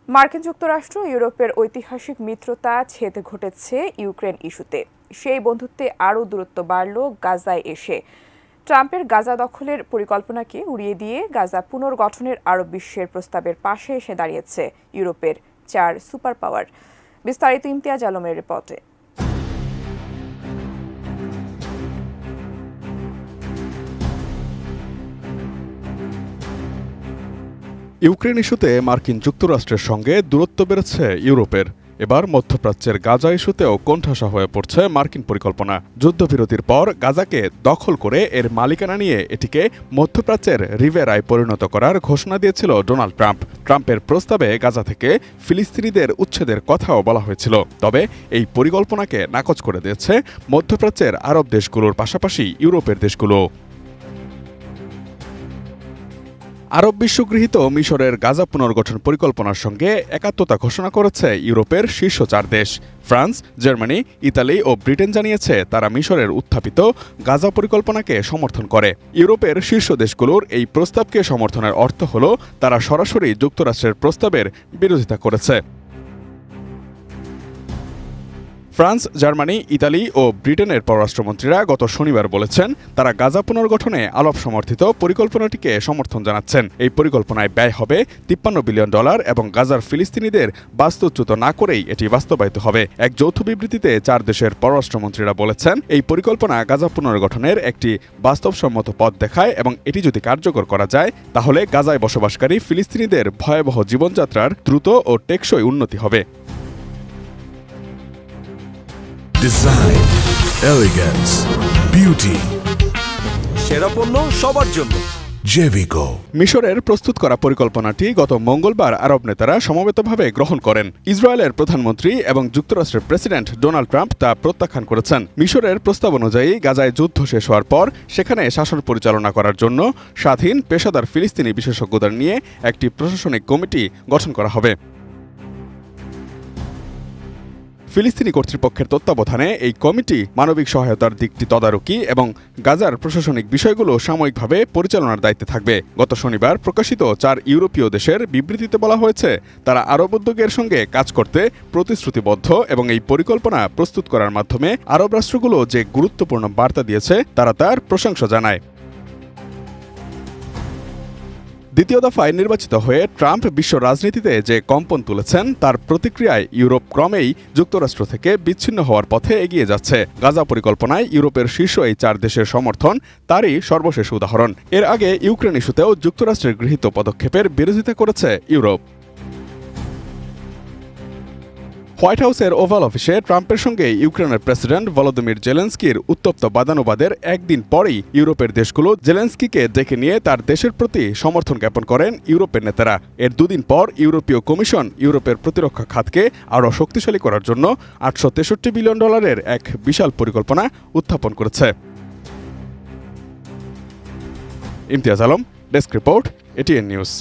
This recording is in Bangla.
মার্কিন যুক্তরাষ্ট্র ইউরোপের ঐতিহাসিক মিত্রতা ছেদ ঘটেছে ইউক্রেন ইস্যুতে। সেই বন্ধুত্বে আরও দূরত্ব বাড়ল গাজায় এসে। ট্রাম্পের গাজা দখলের পরিকল্পনাকে উড়িয়ে দিয়ে গাজা পুনর্গঠনের আরব বিশ্বের প্রস্তাবের পাশে এসে দাঁড়িয়েছে ইউরোপের 4 সুপার পাওয়ার। বিস্তারিত ইমতিয়াজ আলমের রিপোর্টে। ইউক্রেন ইস্যুতে মার্কিন যুক্তরাষ্ট্রের সঙ্গে দূরত্ব বেড়েছে ইউরোপের। এবার মধ্যপ্রাচ্যের গাজা ইস্যুতেও কোণঠাসা হয়ে পড়ছে মার্কিন পরিকল্পনা। যুদ্ধবিরতির পর গাজাকে দখল করে এর মালিকানা নিয়ে এটিকে মধ্যপ্রাচ্যের রিভেরায় পরিণত করার ঘোষণা দিয়েছিল ডোনাল্ড ট্রাম্প। ট্রাম্পের প্রস্তাবে গাজা থেকে ফিলিস্তিনিদের উচ্ছেদের কথাও বলা হয়েছিল। তবে এই পরিকল্পনাকে নাকচ করে দিয়েছে মধ্যপ্রাচ্যের আরব দেশগুলোর পাশাপাশি ইউরোপের দেশগুলো। আরব বিশ্বগৃহীত মিশরের গাজা পুনর্গঠন পরিকল্পনার সঙ্গে একাত্মতা ঘোষণা করেছে ইউরোপের শীর্ষ 4 দেশ। ফ্রান্স, জার্মানি, ইতালি ও ব্রিটেন জানিয়েছে তারা মিশরের উত্থাপিত গাজা পরিকল্পনাকে সমর্থন করে। ইউরোপের শীর্ষ দেশগুলোর এই প্রস্তাবকে সমর্থনের অর্থ হল তারা সরাসরি যুক্তরাষ্ট্রের প্রস্তাবের বিরোধিতা করেছে। ফ্রান্স, জার্মানি, ইতালি ও ব্রিটেনের পররাষ্ট্রমন্ত্রীরা গত শনিবার বলেছেন তারা গাজা পুনর্গঠনে আলাপ সমর্থিত পরিকল্পনাটিকে সমর্থন জানাচ্ছেন। এই পরিকল্পনায় ব্যয় হবে $53 বিলিয়ন এবং গাজার ফিলিস্তিনিদের বাস্তুচ্যুত না করেই এটি বাস্তবায়িত হবে। এক যৌথ বিবৃতিতে 4 দেশের পররাষ্ট্রমন্ত্রীরা বলেছেন এই পরিকল্পনা গাজা পুনর্গঠনের একটি বাস্তবসম্মত পথ দেখায় এবং এটি যদি কার্যকর করা যায় তাহলে গাজায় বসবাসকারী ফিলিস্তিনিদের ভয়াবহ জীবনযাত্রার দ্রুত ও টেকসই উন্নতি হবে। ডিজাইন, এলিগেন্স, বিউটি, সেরা পণ্য সবার জন্য জেভিকো। মিশরের প্রস্তুত করা পরিকল্পনাটি গত মঙ্গলবার আরব নেতারা সমবেতভাবে গ্রহণ করেন। ইসরায়েলের প্রধানমন্ত্রী এবং যুক্তরাষ্ট্রের প্রেসিডেন্ট ডোনাল্ড ট্রাম্প তা প্রত্যাখ্যান করেছেন। মিশরের প্রস্তাব অনুযায়ী গাজায় যুদ্ধ শেষ হওয়ার পর সেখানে শাসন পরিচালনা করার জন্য স্বাধীন পেশাদার ফিলিস্তিনি বিশেষজ্ঞদের নিয়ে একটি প্রশাসনিক কমিটি গঠন করা হবে। ফিলিস্তিনি কর্তৃপক্ষের তত্ত্বাবধানে এই কমিটি মানবিক সহায়তার দিকটি তদারকি এবং গাজার প্রশাসনিক বিষয়গুলো সাময়িকভাবে পরিচালনার দায়িত্বে থাকবে। গত শনিবার প্রকাশিত 4 ইউরোপীয় দেশের বিবৃতিতে বলা হয়েছে তারা আরব উদ্যোগের সঙ্গে কাজ করতে প্রতিশ্রুতিবদ্ধ এবং এই পরিকল্পনা প্রস্তুত করার মাধ্যমে আরব রাষ্ট্রগুলো যে গুরুত্বপূর্ণ বার্তা দিয়েছে তারা তার প্রশংসা জানায়। দ্বিতীয় দফায় নির্বাচিত হয়ে ট্রাম্প বিশ্ব রাজনীতিতে যে কম্পন তুলেছেন তার প্রতিক্রিয়ায় ইউরোপ ক্রমেই যুক্তরাষ্ট্র থেকে বিচ্ছিন্ন হওয়ার পথে এগিয়ে যাচ্ছে। গাজা পরিকল্পনায় ইউরোপের শীর্ষ এই 4 দেশের সমর্থন তারই সর্বশেষ উদাহরণ। এর আগে ইউক্রেন ইস্যুতেও যুক্তরাষ্ট্রের গৃহীত পদক্ষেপের বিরোধিতা করেছে ইউরোপ। হোয়াইট হাউসের ওভাল অফিসে ট্রাম্পের সঙ্গে ইউক্রেনের প্রেসিডেন্ট ভলোদিমির জেলেনস্কির উত্তপ্ত বাদানুবাদের একদিন পরেই ইউরোপের দেশগুলো জেলেনস্কিকে ডেকে নিয়ে তার দেশের প্রতি সমর্থন জ্ঞাপন করেন ইউরোপের নেতারা। এর 2 দিন পর ইউরোপীয় কমিশন ইউরোপের প্রতিরক্ষা খাতকে আরও শক্তিশালী করার জন্য $863 বিলিয়ন এক বিশাল পরিকল্পনা উত্থাপন করেছে। Imtiaz Alam, desk report, ATN news.